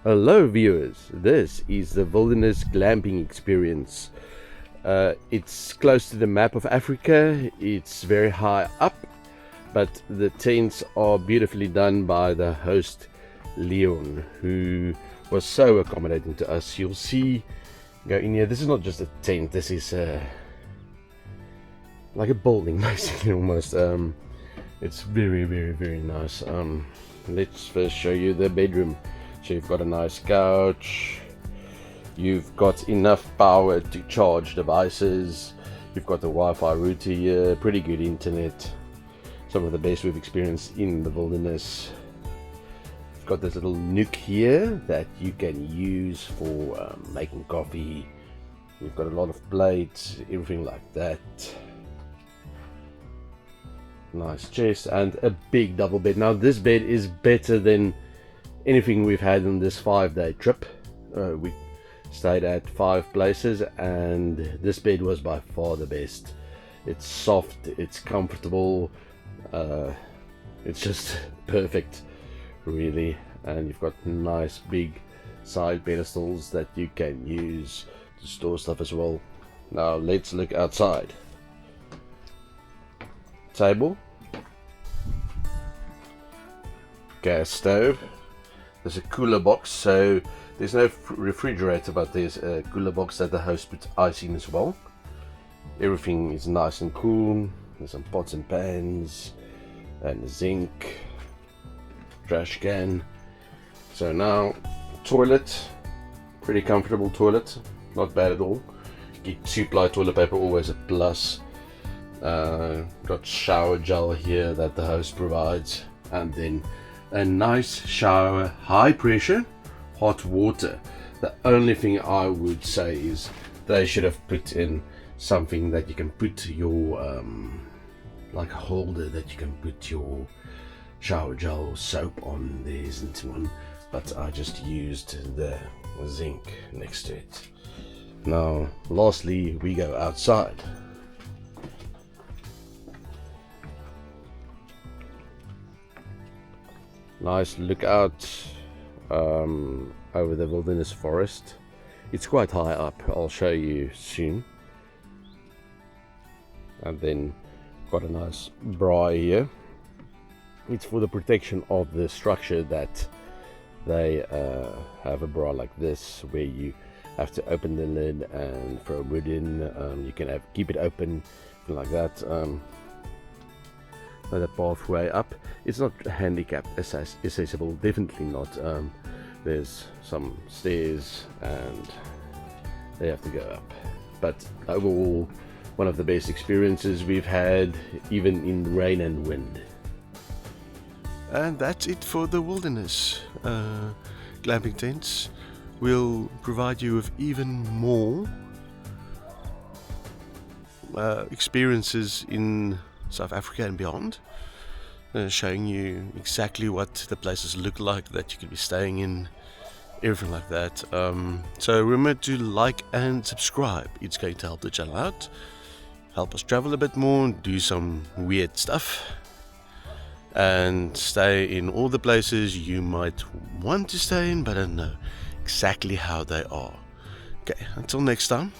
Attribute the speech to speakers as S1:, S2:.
S1: Hello viewers, this is the Wilderness Glamping experience. It's close to the map of Africa, it's very high up, but the tents are beautifully done by the host Leon, who was so accommodating to us. You'll see, go in here, this is not just a tent, this is like a building basically almost. It's very nice. Let's first show you the bedroom. So you've got a nice couch, you've got enough power to charge devices, you've got the Wi-Fi router here, pretty good internet, some of the best we've experienced in the wilderness. You've got this little nook here that you can use for making coffee. You've got a lot of plates, everything like that. Nice chest and a big double bed. Now this bed is better than anything we've had on this 5-day trip. We stayed at 5 places and this bed was by far the best. It's soft, it's comfortable, it's just perfect really. And you've got nice big side pedestals that you can use to store stuff as well. Now let's look outside. Table, gas stove, there's a cooler box, so there's no refrigerator, but there's a cooler box that the host puts ice in as well. Everything is nice and cool. There's some pots and pans and a zinc, trash can. So now toilet, pretty comfortable toilet, not bad at all. Get 2-ply toilet paper, always a plus. Got shower gel here that the host provides, and then a nice shower, high pressure hot water. The only thing I would say is they should have put in something that you can put your like a holder that you can put your shower gel or soap on. There isn't one, but I just used the zinc next to it. Now lastly we go outside. Nice look out over the wilderness forest. It's quite high up, I'll show you soon. And then got a nice braai here. It's for the protection of the structure that they have a braai like this, where you have to open the lid and throw wood in. You can keep it open like that. The pathway up, it's not handicap accessible, definitely not. There's some stairs and they have to go up, but overall one of the best experiences we've had, even in rain and wind. And that's it for the Wilderness Glamping Tents. We'll provide you with even more experiences in South Africa and beyond, showing you exactly what the places look like that you could be staying in, everything like that. So remember to like and subscribe. It's going to help the channel out, help us travel a bit more, do some weird stuff, and stay in all the places you might want to stay in but don't know exactly how they are. Okay, until next time.